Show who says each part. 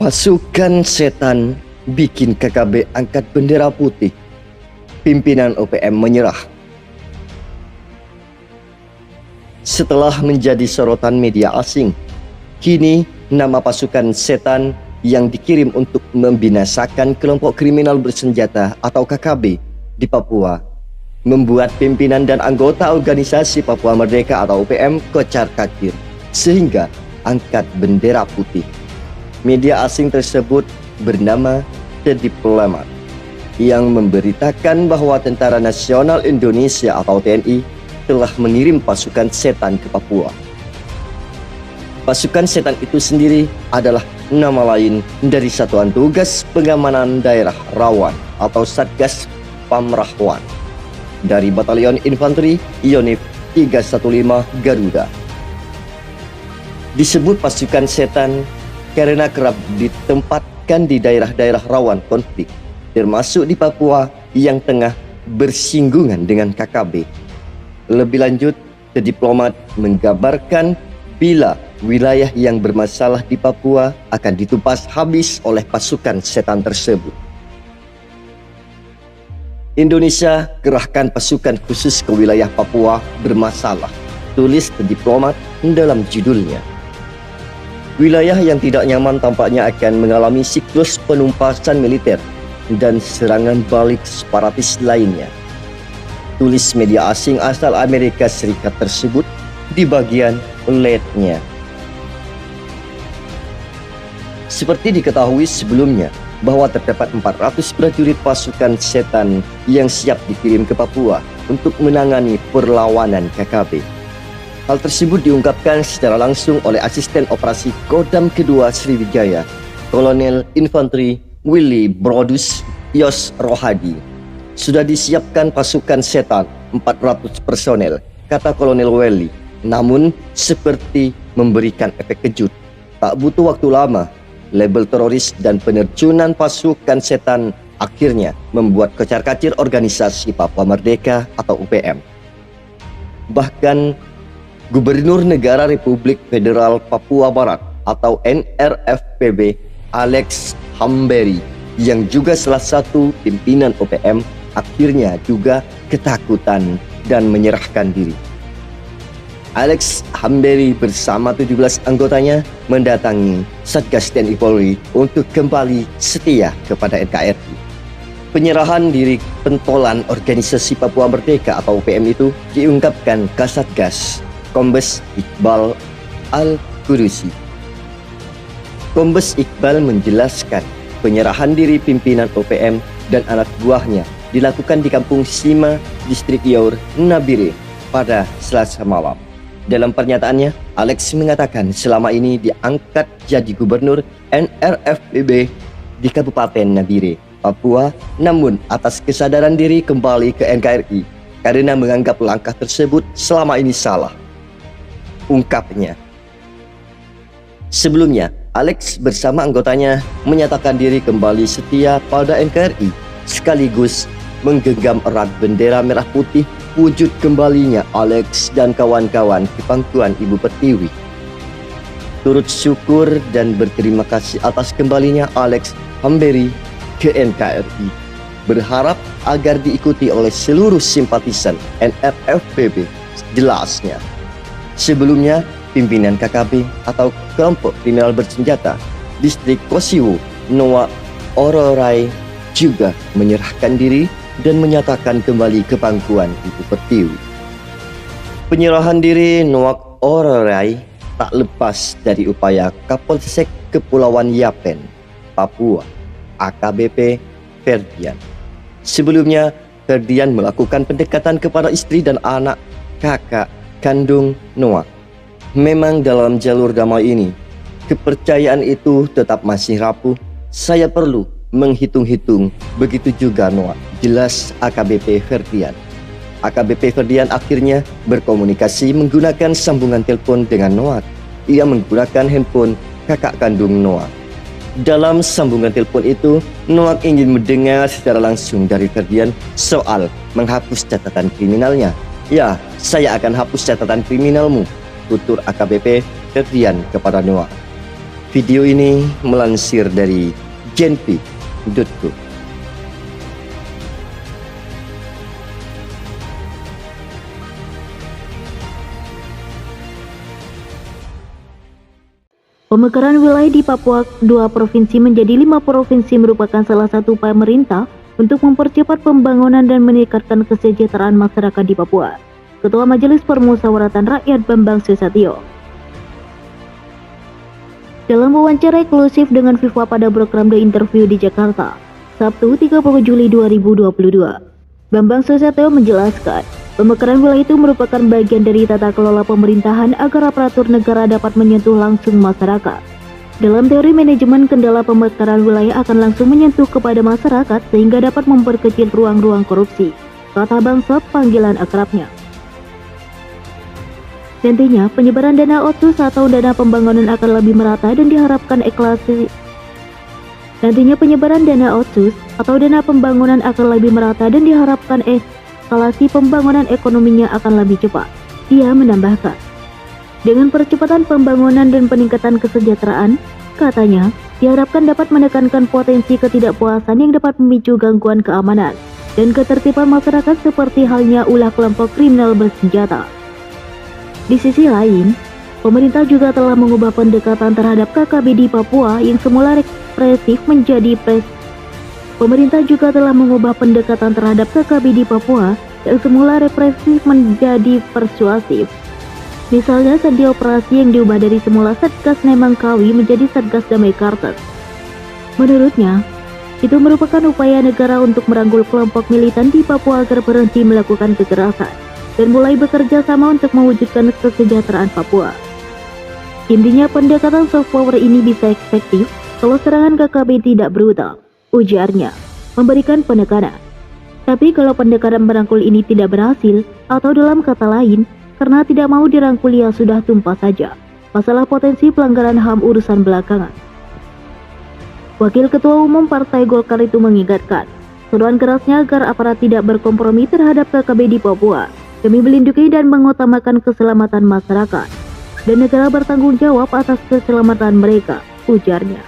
Speaker 1: Pasukan setan bikin KKB angkat bendera putih. Pimpinan OPM menyerah. Setelah menjadi sorotan media asing, kini nama pasukan setan yang dikirim untuk membinasakan kelompok kriminal bersenjata atau KKB di Papua membuat pimpinan dan anggota organisasi Papua Merdeka atau OPM kocar-kacir sehingga angkat bendera putih. Media asing tersebut bernama The Diplomat yang memberitakan bahwa Tentara Nasional Indonesia atau TNI telah mengirim pasukan setan ke Papua. Pasukan setan itu sendiri adalah nama lain dari Satuan Tugas Pengamanan Daerah Rawan atau Satgas Pamrahwan dari Batalion Infanteri Yonif 315 Garuda. Disebut pasukan setan karena kerap ditempatkan di daerah-daerah rawan konflik, termasuk di Papua yang tengah bersinggungan dengan KKB. Lebih lanjut, The Diplomat menggambarkan bila wilayah yang bermasalah di Papua akan ditumpas habis oleh pasukan setan tersebut. Indonesia kerahkan pasukan khusus ke wilayah Papua bermasalah, tulis The Diplomat dalam judulnya. Wilayah yang tidak nyaman tampaknya akan mengalami siklus penumpasan militer dan serangan balik separatis lainnya, tulis media asing asal Amerika Serikat tersebut di bagian lead-nya. Seperti diketahui sebelumnya bahwa terdapat 400 prajurit pasukan setan yang siap dikirim ke Papua untuk menangani perlawanan KKB. Hal tersebut diungkapkan secara langsung oleh Asisten Operasi Kodam Kedua Sriwijaya, Kolonel Infanteri Willy Brodus Yos Rohadi. Sudah disiapkan pasukan setan 400 personel, kata Kolonel Willy. Namun seperti memberikan efek kejut, tak butuh waktu lama, label teroris dan penerjunan pasukan setan akhirnya membuat kocar-kacir organisasi Papua Merdeka atau UPM. Bahkan Gubernur Negara Republik Federal Papua Barat atau NRFPB Alex Hamberi yang juga salah satu pimpinan OPM akhirnya juga ketakutan dan menyerahkan diri. Alex Hamberi bersama 17 anggotanya mendatangi Satgas TNI Polri untuk kembali setia kepada NKRI. Penyerahan diri pentolan organisasi Papua Merdeka atau UPM itu diungkapkan Kasatgas Kombes Iqbal Al-Qudusi. Kombes Iqbal menjelaskan penyerahan diri pimpinan OPM dan anak buahnya dilakukan di Kampung Sima, Distrik Yaur, Nabire pada Selasa malam. Dalam pernyataannya, Alex mengatakan selama ini diangkat jadi gubernur NRFPB di Kabupaten Nabire, Papua, namun atas kesadaran diri kembali ke NKRI karena menganggap langkah tersebut selama ini salah, ungkapnya. Sebelumnya, Alex bersama anggotanya menyatakan diri kembali setia pada NKRI sekaligus menggenggam erat bendera merah putih wujud kembalinya Alex dan kawan-kawan ke pangkuan Ibu Pertiwi. Turut syukur dan berterima kasih atas kembalinya Alex Hamberi ke NKRI, berharap agar diikuti oleh seluruh simpatisan NRFPB, jelasnya. Sebelumnya, pimpinan KKB atau kelompok kriminal bersenjata Distrik Kosiwo, Noa Ororai juga menyerahkan diri dan menyatakan kembali ke pangkuan Ibu Pertiwi. Penyerahan diri Noak Ororai tak lepas dari upaya Kapolsek Kepulauan Yapen, Papua, AKBP Ferdian. Sebelumnya, Ferdian melakukan pendekatan kepada istri dan anak kakak kandung Noak. Memang dalam jalur damai ini, kepercayaan itu tetap masih rapuh. Saya perlu menghitung-hitung, begitu juga Noak, jelas AKBP Ferdian. AKBP Ferdian akhirnya berkomunikasi menggunakan sambungan telepon dengan Noak. Ia menggunakan handphone kakak kandung Noak. Dalam sambungan telepon itu, Noak ingin mendengar secara langsung dari Ferdian soal menghapus catatan kriminalnya. Ya, saya akan hapus catatan kriminalmu, tutur AKBP Ferdian kepada Noak. Video ini melansir dari genpi.co.
Speaker 2: Pemekaran wilayah di Papua 2 provinsi menjadi 5 provinsi merupakan salah satu upaya pemerintah untuk mempercepat pembangunan dan meningkatkan kesejahteraan masyarakat di Papua. Ketua Majelis Permusyawaratan Rakyat Bambang Susatyo dalam wawancara eksklusif dengan FIFA pada program The Interview di Jakarta, Sabtu 30 Juli 2022, Bambang Susatyo menjelaskan, pemekaran wilayah itu merupakan bagian dari tata kelola pemerintahan agar aparatur negara dapat menyentuh langsung masyarakat. Dalam teori manajemen, kendala pemekaran wilayah akan langsung menyentuh kepada masyarakat sehingga dapat memperkecil ruang-ruang korupsi, kata Bangsat panggilan akrabnya. Nantinya, penyebaran dana otsus atau dana pembangunan akan lebih merata dan diharapkan eskalasi pembangunan ekonominya akan lebih cepat. Dia menambahkan, dengan percepatan pembangunan dan peningkatan kesejahteraan, katanya, diharapkan dapat menekankan potensi ketidakpuasan yang dapat memicu gangguan keamanan dan ketertiban masyarakat seperti halnya ulah kelompok kriminal bersenjata. Di sisi lain, pemerintah juga telah mengubah pendekatan terhadap KKB di Papua yang semula represif menjadi persuasif. Misalnya strategi operasi yang diubah dari semula Satgas Nemangkawi menjadi Satgas Damai Kartens. Menurutnya, itu merupakan upaya negara untuk merangkul kelompok militan di Papua agar berhenti melakukan kekerasan dan mulai bekerja sama untuk mewujudkan kesejahteraan Papua. Intinya pendekatan soft power ini bisa efektif kalau serangan KKB tidak brutal, ujarnya, memberikan penekanan. Tapi kalau pendekatan merangkul ini tidak berhasil, atau dalam kata lain, karena tidak mau dirangkul ya sudah tumpah saja, masalah potensi pelanggaran HAM urusan belakangan. Wakil Ketua Umum Partai Golkar itu mengingatkan, seruan kerasnya agar aparat tidak berkompromi terhadap KKB di Papua, demi melindungi dan mengutamakan keselamatan masyarakat, dan negara bertanggung jawab atas keselamatan mereka, ujarnya.